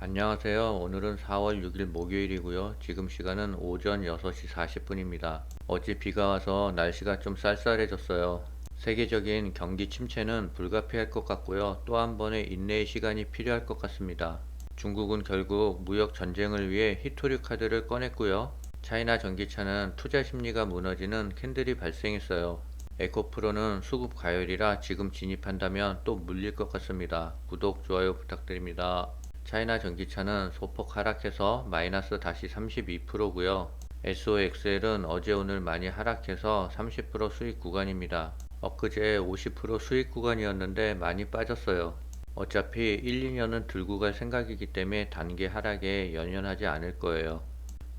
안녕하세요. 오늘은 4월 6일 목요일이고요. 지금 시간은 오전 6시 40분입니다. 어제 비가 와서 날씨가 좀 쌀쌀해졌어요. 세계적인 경기 침체는 불가피할 것 같고요. 또 한 번의 인내의 시간이 필요할 것 같습니다. 중국은 결국 무역 전쟁을 위해 히토류 카드를 꺼냈고요. 차이나 전기차는 투자 심리가 무너지는 캔들이 발생했어요. 에코프로는 수급 과열이라 지금 진입한다면 또 물릴 것 같습니다. 구독, 좋아요 부탁드립니다. 차이나 전기차는 소폭 하락해서 마이너스 다시 32%고요. SOXL은 어제 오늘 많이 하락해서 30% 수익 구간입니다. 엊그제 50% 수익 구간이었는데 많이 빠졌어요. 어차피 1, 2년은 들고 갈 생각이기 때문에 단기 하락에 연연하지 않을 거예요.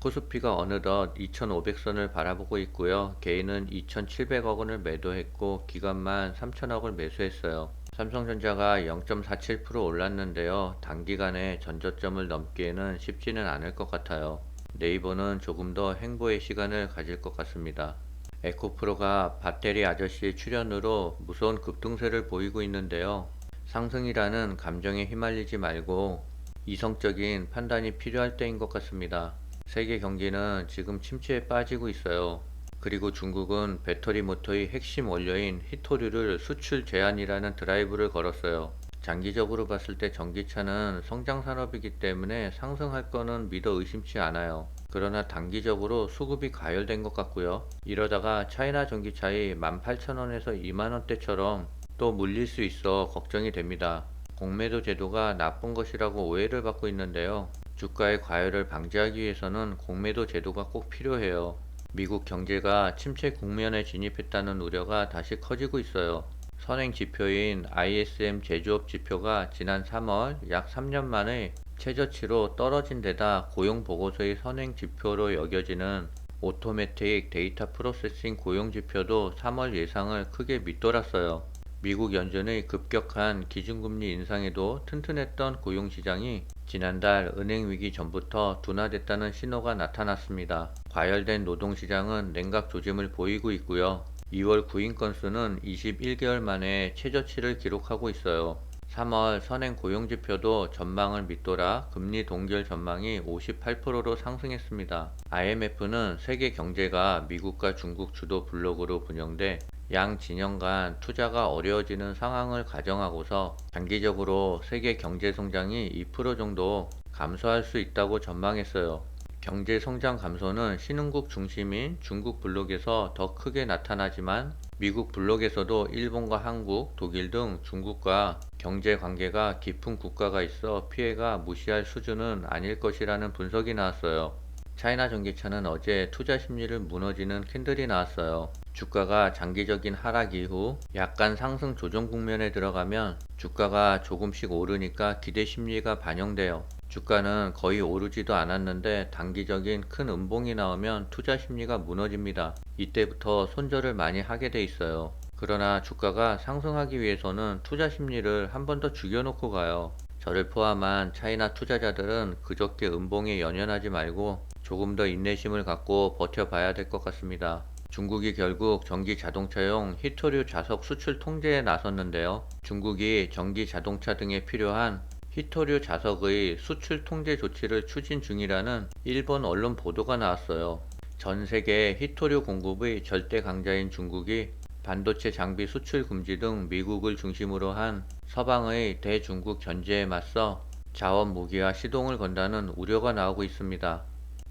코스피가 어느덧 2500선을 바라보고 있고요. 개인은 2700억 원을 매도했고 기관만 3000억을 매수했어요. 삼성전자가 0.47% 올랐는데요. 단기간에 전저점을 넘기에는 쉽지는 않을 것 같아요. 네이버는 조금 더 행보의 시간을 가질 것 같습니다. 에코프로가 배터리 아저씨의 출연으로 무서운 급등세를 보이고 있는데요. 상승이라는 감정에 휘말리지 말고 이성적인 판단이 필요할 때인 것 같습니다. 세계 경기는 지금 침체에 빠지고 있어요. 그리고 중국은 배터리 모터의 핵심 원료인 히토류를 수출 제한이라는 드라이브를 걸었어요. 장기적으로 봤을 때 전기차는 성장 산업이기 때문에 상승할 거는 믿어 의심치 않아요. 그러나 단기적으로 수급이 가열된 것 같고요. 이러다가 차이나 전기차의 18,000원에서 20,000원대처럼 또 물릴 수 있어 걱정이 됩니다. 공매도 제도가 나쁜 것이라고 오해를 받고 있는데요. 주가의 과열을 방지하기 위해서는 공매도 제도가 꼭 필요해요. 미국 경제가 침체 국면에 진입했다는 우려가 다시 커지고 있어요. 선행 지표인 ISM 제조업 지표가 지난 3월 약 3년 만에 최저치로 떨어진 데다 고용 보고서의 선행 지표로 여겨지는 오토매틱 데이터 프로세싱 고용 지표도 3월 예상을 크게 밑돌았어요. 미국 연준의 급격한 기준금리 인상에도 튼튼했던 고용시장이 지난달 은행위기 전부터 둔화됐다는 신호가 나타났습니다. 과열된 노동시장은 냉각 조짐을 보이고 있고요. 2월 구인 건수는 21개월 만에 최저치를 기록하고 있어요. 3월 선행 고용지표도 전망을 밑돌아 금리 동결 전망이 58%로 상승했습니다. IMF는 세계 경제가 미국과 중국 주도 블록으로 분영돼 양 진영 간 투자가 어려워지는 상황을 가정하고서 장기적으로 세계 경제 성장이 2% 정도 감소할 수 있다고 전망했어요. 경제 성장 감소는 신흥국 중심인 중국 블록에서 더 크게 나타나지만 미국 블록에서도 일본과 한국, 독일 등 중국과 경제 관계가 깊은 국가가 있어 피해가 무시할 수준은 아닐 것이라는 분석이 나왔어요. 차이나 전기차는 어제 투자 심리를 무너지는 캔들이 나왔어요. 주가가 장기적인 하락 이후 약간 상승 조정 국면에 들어가면 주가가 조금씩 오르니까 기대 심리가 반영돼요. 주가는 거의 오르지도 않았는데 단기적인 큰 음봉이 나오면 투자 심리가 무너집니다. 이때부터 손절을 많이 하게 돼 있어요. 그러나 주가가 상승하기 위해서는 투자 심리를 한 번 더 죽여놓고 가요. 저를 포함한 차이나 투자자들은 그저께 음봉에 연연하지 말고 조금 더 인내심을 갖고 버텨봐야 될 것 같습니다. 중국이 결국 전기 자동차용 히토류 자석 수출 통제에 나섰는데요. 중국이 전기 자동차 등에 필요한 히토류 자석의 수출 통제 조치를 추진 중이라는 일본 언론 보도가 나왔어요. 전 세계 히토류 공급의 절대 강자인 중국이 반도체 장비 수출 금지 등 미국을 중심으로 한 서방의 대중국 견제에 맞서 자원 무기화 시동을 건다는 우려가 나오고 있습니다.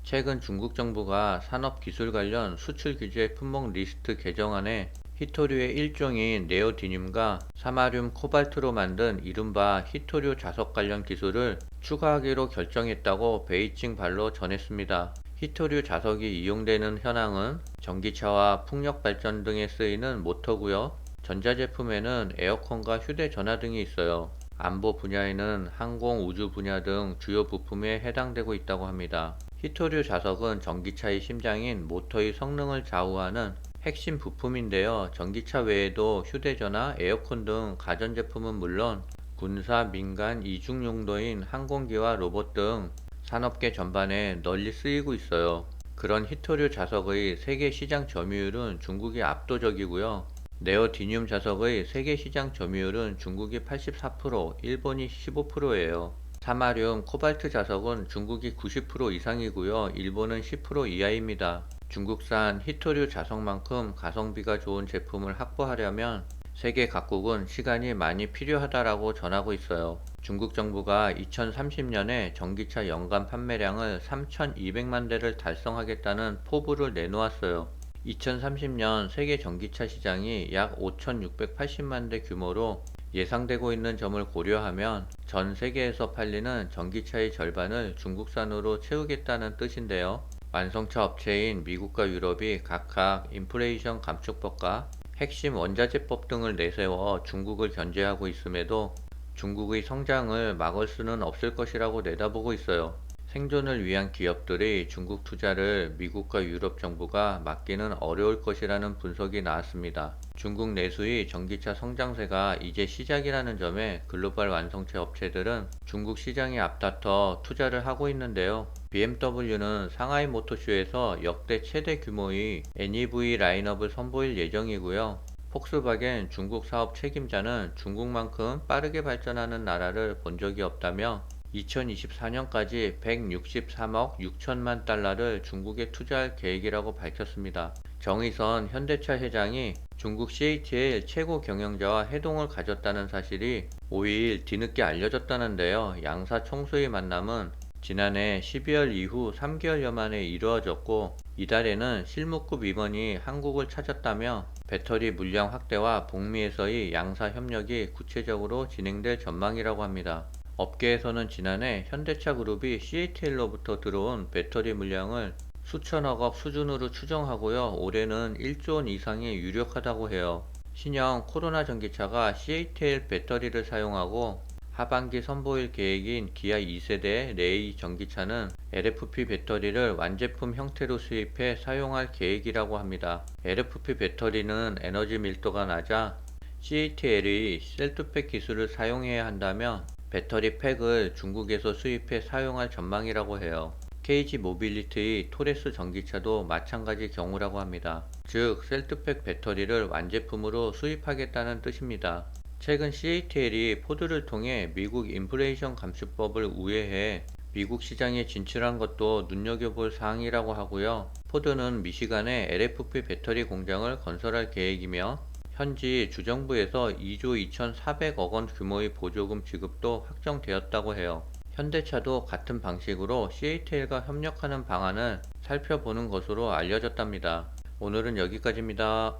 최근 중국 정부가 산업기술 관련 수출 규제 품목 리스트 개정안에 히토류의 일종인 네오디듐과 사마륨 코발트로 만든 이른바 히토류 자석 관련 기술을 추가하기로 결정했다고 베이징 발로 전했습니다. 히토류 자석이 이용되는 현황은 전기차와 풍력 발전 등에 쓰이는 모터고요. 전자제품에는 에어컨과 휴대전화 등이 있어요. 안보 분야에는 항공, 우주 분야 등 주요 부품에 해당되고 있다고 합니다. 히토류 자석은 전기차의 심장인 모터의 성능을 좌우하는 핵심 부품인데요. 전기차 외에도 휴대전화, 에어컨 등 가전제품은 물론 군사, 민간, 이중 용도인 항공기와 로봇 등 산업계 전반에 널리 쓰이고 있어요. 그런 히토류 자석의 세계 시장 점유율은 중국이 압도적이고요. 네오디듐 자석의 세계 시장 점유율은 중국이 84%, 일본이 15%예요. 사마륨, 코발트 자석은 중국이 90% 이상이고요. 일본은 10% 이하입니다. 중국산 히토류 자석만큼 가성비가 좋은 제품을 확보하려면 세계 각국은 시간이 많이 필요하다라고 전하고 있어요. 중국 정부가 2030년에 전기차 연간 판매량을 3,200만 대를 달성하겠다는 포부를 내놓았어요. 2030년 세계 전기차 시장이 약 5,680만 대 규모로 예상되고 있는 점을 고려하면 전 세계에서 팔리는 전기차의 절반을 중국산으로 채우겠다는 뜻인데요. 완성차 업체인 미국과 유럽이 각각 인플레이션 감축법과 핵심 원자재법 등을 내세워 중국을 견제하고 있음에도 중국의 성장을 막을 수는 없을 것이라고 내다보고 있어요. 생존을 위한 기업들이 중국 투자를 미국과 유럽 정부가 막기는 어려울 것이라는 분석이 나왔습니다. 중국 내수의 전기차 성장세가 이제 시작이라는 점에 글로벌 완성차 업체들은 중국 시장에 앞다퉈 투자를 하고 있는데요. BMW는 상하이 모터쇼에서 역대 최대 규모의 NEV 라인업을 선보일 예정이고요. 폭스바겐 중국 사업 책임자는 중국만큼 빠르게 발전하는 나라를 본 적이 없다며 2024년까지 163억 6천만 달러를 중국에 투자할 계획이라고 밝혔습니다. 정의선 현대차 회장이 중국 CATL 최고 경영자와 회동을 가졌다는 사실이 5일 뒤늦게 알려졌다는데요. 양사 총수의 만남은 지난해 12월 이후 3개월여 만에 이루어졌고 이달에는 실무급 임원이 한국을 찾았다며 배터리 물량 확대와 북미에서의 양사 협력이 구체적으로 진행될 전망이라고 합니다. 업계에서는 지난해 현대차 그룹이 CATL로부터 들어온 배터리 물량을 수천억억 수준으로 추정하고요. 올해는 1조 원 이상이 유력하다고 해요. 신형 코로나 전기차가 CATL 배터리를 사용하고 하반기 선보일 계획인 기아 2세대 레이 전기차는 LFP 배터리를 완제품 형태로 수입해 사용할 계획이라고 합니다. LFP 배터리는 에너지 밀도가 낮아 CATL이 셀투팩 기술을 사용해야 한다며 배터리 팩을 중국에서 수입해 사용할 전망이라고 해요. KG 모빌리티의 토레스 전기차도 마찬가지 경우라고 합니다. 즉 셀투팩 배터리를 완제품으로 수입하겠다는 뜻입니다. 최근 CATL이 포드를 통해 미국 인플레이션 감축법을 우회해 미국 시장에 진출한 것도 눈여겨볼 사항이라고 하고요. 포드는 미시간에 LFP 배터리 공장을 건설할 계획이며 현지 주정부에서 2조 2,400억 원 규모의 보조금 지급도 확정되었다고 해요. 현대차도 같은 방식으로 CATL과 협력하는 방안을 살펴보는 것으로 알려졌답니다. 오늘은 여기까지입니다.